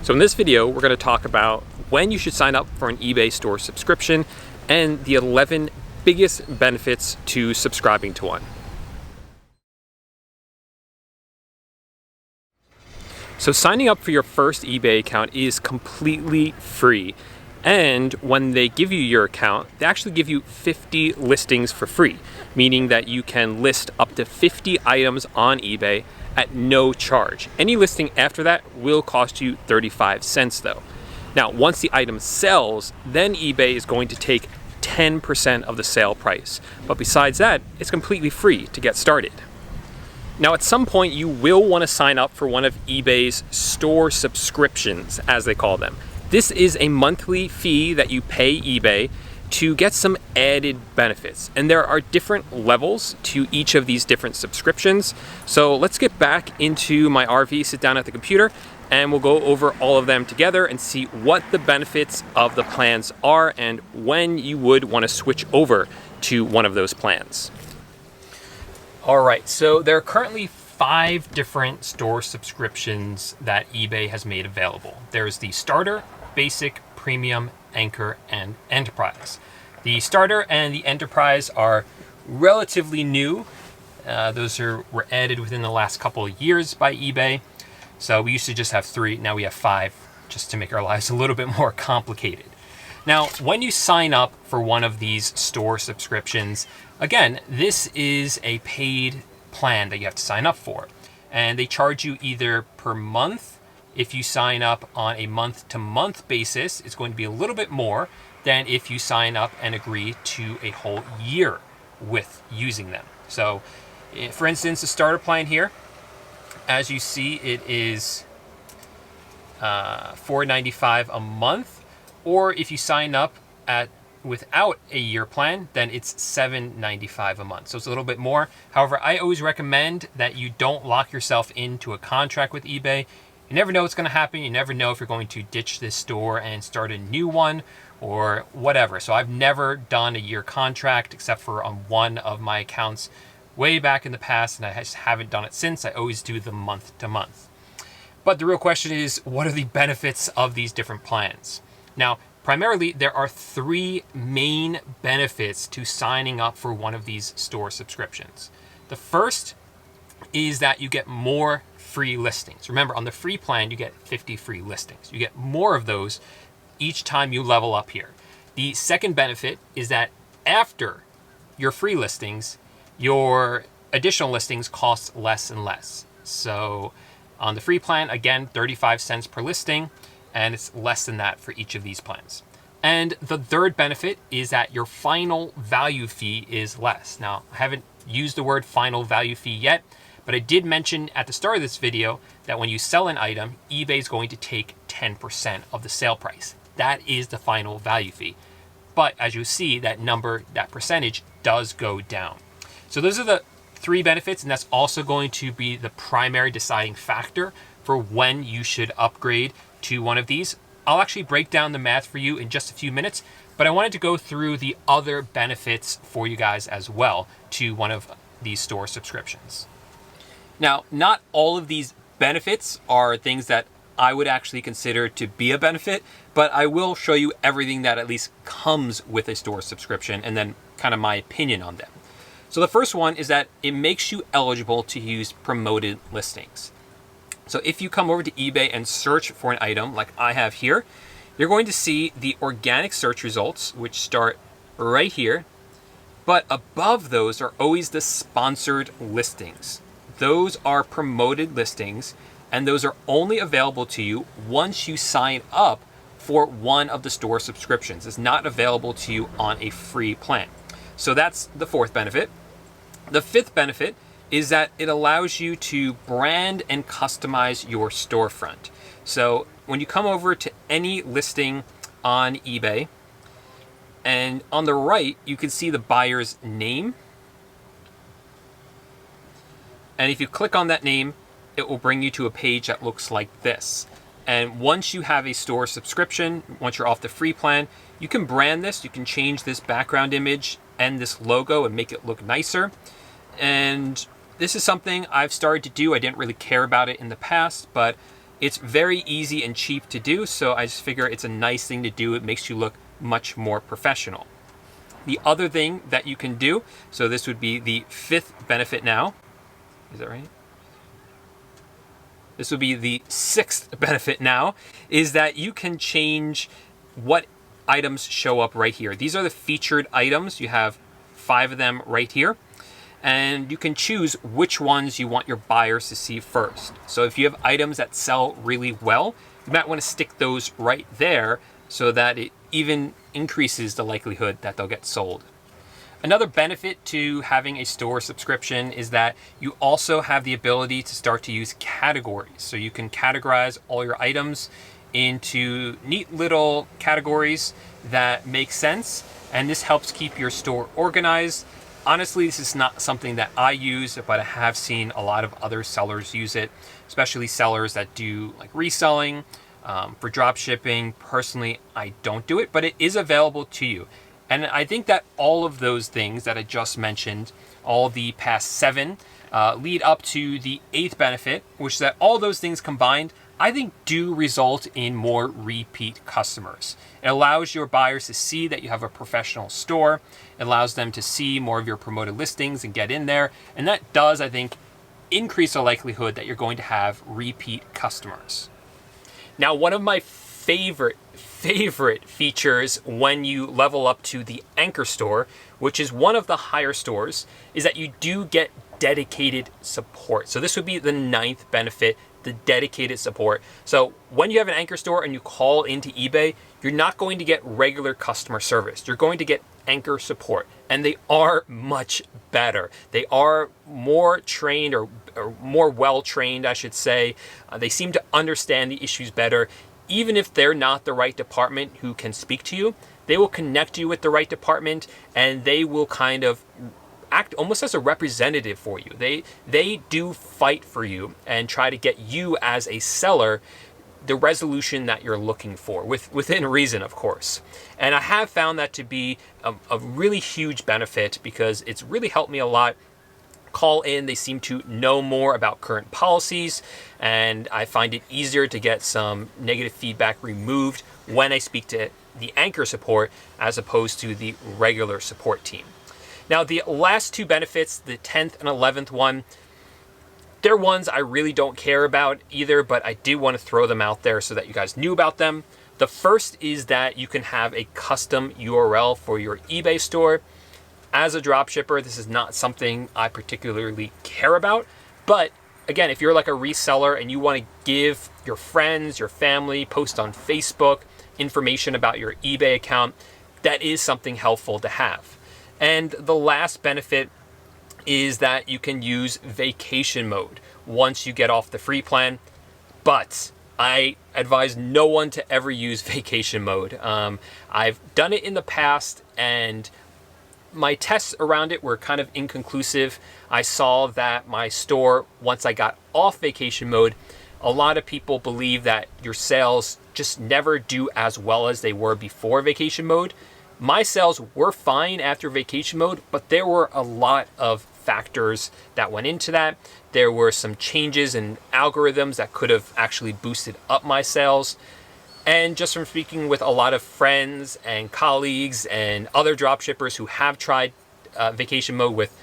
So in this video, we're going to talk about when you should sign up for an eBay store subscription and the 11 biggest benefits to subscribing to one. So signing up for your first eBay account is completely free. And when they give you your account, they actually give you 50 listings for free, meaning that you can list up to 50 items on eBay at no charge. Any listing after that will cost you 35 cents though. Now, once the item sells, then eBay is going to take 10% of the sale price. But besides that, it's completely free to get started. Now, at some point, you will want to sign up for one of eBay's store subscriptions, as they call them. This is a monthly fee that you pay eBay to get some added benefits. And there are different levels to each of these different subscriptions. So let's get back into my RV, sit down at the computer, and we'll go over all of them together and see what the benefits of the plans are and when you would want to switch over to one of those plans. All right, so there are currently 5 different store subscriptions that eBay has made available. There's the Starter, Basic, Premium, Anchor, and Enterprise. The Starter and the Enterprise are relatively new. Those were added within the last couple of years by eBay. So we used to just have 3, now we have 5, just to make our lives a little bit more complicated. Now, when you sign up for one of these store subscriptions, again, this is a paid plan that you have to sign up for. And they charge you either per month. If you sign up on a month-to-month basis, it's going to be a little bit more than if you sign up and agree to a whole year with using them. So, for instance, the starter plan here, as you see, it is $4.95 a month. Or if you sign up without a year plan, then it's $7.95 a month. So it's a little bit more. However, I always recommend that you don't lock yourself into a contract with eBay. You never know what's going to happen. You never know if you're going to ditch this store and start a new one or whatever. So I've never done a year contract except for on one of my accounts way back in the past, and I just haven't done it since. I always do the month to month. But the real question is, what are the benefits of these different plans? Now, primarily, there are 3 main benefits to signing up for one of these store subscriptions. The first is that you get more free listings. Remember, on the free plan, you get 50 free listings. You get more of those each time you level up here. The second benefit is that after your free listings, your additional listings cost less and less. So on the free plan, again, 35 cents per listing, and it's less than that for each of these plans. And the third benefit is that your final value fee is less. Now, I haven't used the word final value fee yet, but I did mention at the start of this video that when you sell an item, eBay is going to take 10% of the sale price. That is the final value fee. But as you see, that number, that percentage does go down. So those are the 3 benefits, and that's also going to be the primary deciding factor for when you should upgrade to one of these. I'll actually break down the math for you in just a few minutes, but I wanted to go through the other benefits for you guys as well to one of these store subscriptions. Now, not all of these benefits are things that I would actually consider to be a benefit, but I will show you everything that at least comes with a store subscription and then kind of my opinion on them. So the first one is that it makes you eligible to use promoted listings. So if you come over to eBay and search for an item like I have here, you're going to see the organic search results, which start right here. But above those are always the sponsored listings. Those are promoted listings, and those are only available to you once you sign up for one of the store subscriptions. It's not available to you on a free plan. So that's the 4th benefit. The 5th benefit is that it allows you to brand and customize your storefront. So when you come over to any listing on eBay, and on the right, you can see the buyer's name. And if you click on that name, it will bring you to a page that looks like this. And once you have a store subscription, once you're off the free plan, you can brand this. You can change this background image and this logo and make it look nicer. And this is something I've started to do. I didn't really care about it in the past, but It's very easy and cheap to do, so I just figure it's a nice thing to do. It makes you look much more professional. The other thing that you can do, so this would be the fifth benefit now. Is that right? This would be the sixth benefit now, is that you can change what items show up right here. These are the featured items. You have 5 of them right here. And you can choose which ones you want your buyers to see first. So if you have items that sell really well, you might want to stick those right there so that it even increases the likelihood that they'll get sold. Another benefit to having a store subscription is that you also have the ability to start to use categories. So you can categorize all your items into neat little categories that make sense, and this helps keep your store organized. Honestly, this is not something that I use, but I have seen a lot of other sellers use it, especially sellers that do like reselling, for drop shipping. Personally, I don't do it, but it is available to you. And I think that all of those things that I just mentioned, all the past 7, lead up to the 8th benefit, which is that all those things combined, I think, do result in more repeat customers. It allows your buyers to see that you have a professional store. It allows them to see more of your promoted listings and get in there. And that does, I think, increase the likelihood that you're going to have repeat customers. Now, one of my favorite features when you level up to the anchor store, which is one of the higher stores, is that you do get dedicated support. So this would be the 9th benefit, the dedicated support. So when you have an anchor store and you call into eBay, you're not going to get regular customer service. You're going to get anchor support, and they are much better. They are more trained, or more well-trained, I should say. They seem to understand the issues better. Even if they're not the right department who can speak to you, they will connect you with the right department, and they will kind of act almost as a representative for you. They do fight for you and try to get you as a seller the resolution that you're looking for, within reason, of course. And I have found that to be a really huge benefit, because it's really helped me a lot. Call in, they seem to know more about current policies, and I find it easier to get some negative feedback removed when I speak to the anchor support as opposed to the regular support team. Now, the last 2 benefits, the 10th and 11th one, they're ones I really don't care about either, but I do want to throw them out there so that you guys knew about them. The first is that you can have a custom URL for your eBay store. As a dropshipper, this is not something I particularly care about, but again, if you're like a reseller and you want to give your friends, your family, post on Facebook information about your eBay account, that is something helpful to have. And the last benefit is that you can use vacation mode once you get off the free plan, but I advise no one to ever use vacation mode. I've done it in the past, and my tests around it were kind of inconclusive. I saw that my store, once I got off vacation mode, a lot of people believe that your sales just never do as well as they were before vacation mode. My sales were fine after vacation mode, but there were a lot of factors that went into that. There were some changes in algorithms that could have actually boosted up my sales. And just from speaking with a lot of friends and colleagues and other dropshippers who have tried vacation mode with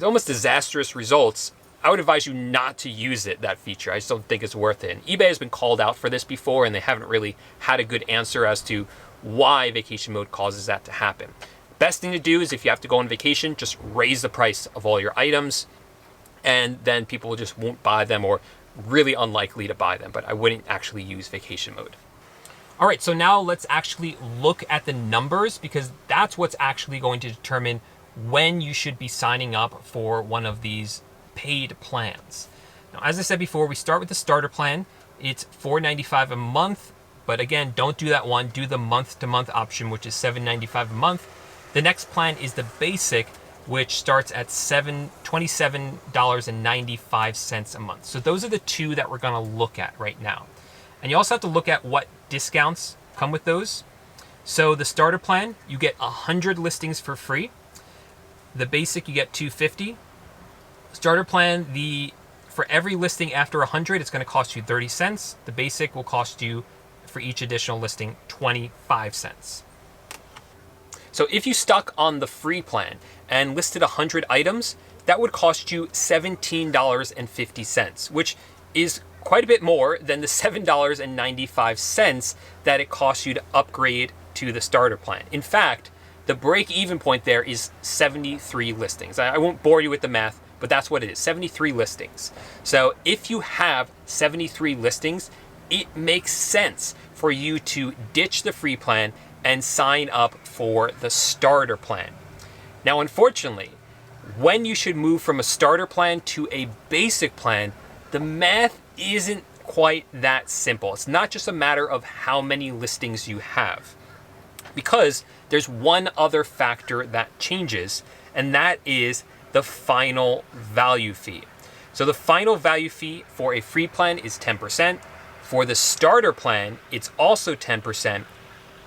almost disastrous results, I would advise you not to use that feature. I just don't think it's worth it. And eBay has been called out for this before, and they haven't really had a good answer as to why vacation mode causes that to happen. Best thing to do is, if you have to go on vacation, just raise the price of all your items, and then people just won't buy them, or really unlikely to buy them. But I wouldn't actually use vacation mode. All right, so now let's actually look at the numbers, because that's what's actually going to determine when you should be signing up for one of these paid plans. Now, as I said before, we start with the starter plan. It's $4.95 a month, but again, don't do that one. Do the month-to-month option, which is $7.95 a month. The next plan is the basic, which starts at $27.95 a month. So those are the 2 that we're gonna look at right now. And you also have to look at what discounts come with those. So the starter plan, you get 100 listings for free. The basic, you get 250. Starter plan, the for every listing after 100, it's going to cost you 30 cents. The basic will cost you, for each additional listing, 25 cents. So if you stuck on the free plan and listed 100 items, that would cost you $17.50, which is quite a bit more than the $7.95 that it costs you to upgrade to the starter plan. In fact, the break-even point there is 73 listings. I won't bore you with the math, but that's what it is, 73 listings. So if you have 73 listings, it makes sense for you to ditch the free plan and sign up for the starter plan. Now, unfortunately, when you should move from a starter plan to a basic plan, the math isn't quite that simple. It's not just a matter of how many listings you have, because there's one other factor that changes, and that is the final value fee. So the final value fee for a free plan is 10%. For the starter plan, it's also 10%,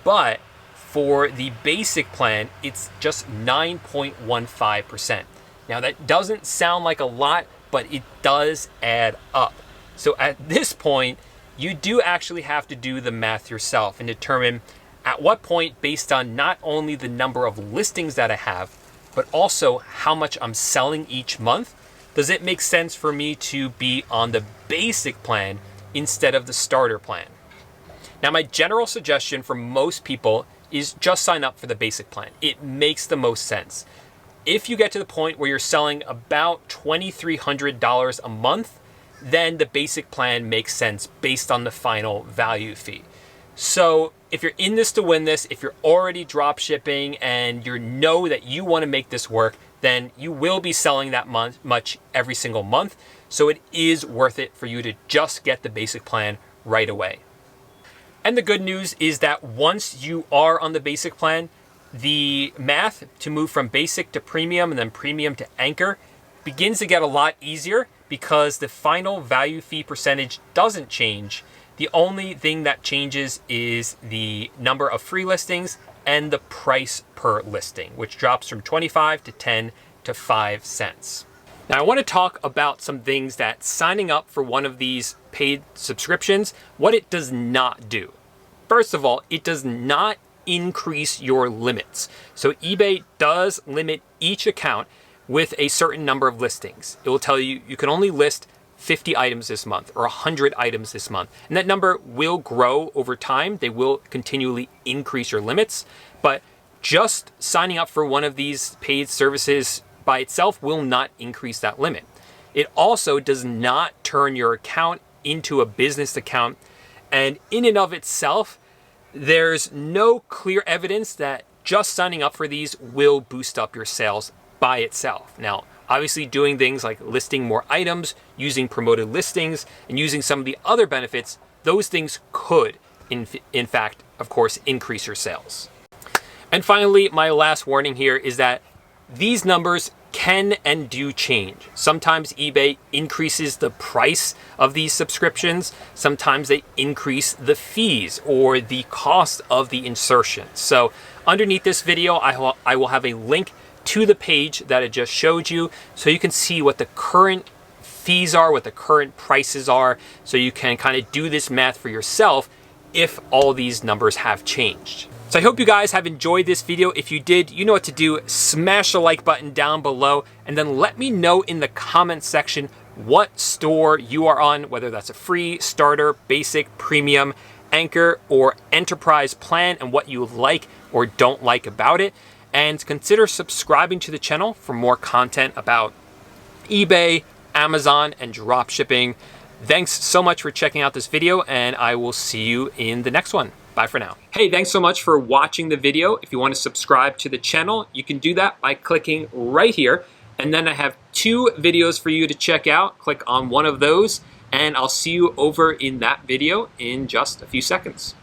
but for the basic plan, it's just 9.15%. Now that doesn't sound like a lot, but it does add up. So at this point, you do actually have to do the math yourself and determine at what point, based on not only the number of listings that I have, but also how much I'm selling each month, does it make sense for me to be on the basic plan instead of the starter plan? Now, my general suggestion for most people is just sign up for the basic plan. It makes the most sense. If you get to the point where you're selling about $2,300 a month, then the basic plan makes sense based on the final value fee. So if you're in this to win this, if you're already drop shipping and you know that you want to make this work, then you will be selling that much every single month. So it is worth it for you to just get the basic plan right away. And the good news is that once you are on the basic plan, the math to move from basic to premium and then premium to anchor begins to get a lot easier, because the final value fee percentage doesn't change. The only thing that changes is the number of free listings and the price per listing, which drops from 25 to 10 to 5 cents. Now, I want to talk about some things that signing up for one of these paid subscriptions, what it does not do. First of all, it does not increase your limits. So eBay does limit each account with a certain number of listings. It will tell you you can only list 50 items this month or 100 items this month. And that number will grow over time. They will continually increase your limits, but just signing up for one of these paid services by itself will not increase that limit. It also does not turn your account into a business account. And in and of itself, there's no clear evidence that just signing up for these will boost up your sales by itself. Now, obviously doing things like listing more items, using promoted listings, and using some of the other benefits, those things could, in fact, of course, increase your sales. And finally, my last warning here is that these numbers can and do change. Sometimes eBay increases the price of these subscriptions. Sometimes they increase the fees or the cost of the insertion. So underneath this video, I will have a link to the page that I just showed you, so you can see what the current fees are, what the current prices are, so you can kind of do this math for yourself if all these numbers have changed. So I hope you guys have enjoyed this video. If you did, you know what to do. Smash the like button down below, and then let me know in the comment section what store you are on, whether that's a free, starter, basic, premium, anchor, or enterprise plan, and what you like or don't like about it. And consider subscribing to the channel for more content about eBay, Amazon, and drop shipping. Thanks so much for checking out this video, and I will see you in the next one. Bye for now. Hey, thanks so much for watching the video. If you want to subscribe to the channel, you can do that by clicking right here. And then I have 2 videos for you to check out. Click on one of those, and I'll see you over in that video in just a few seconds.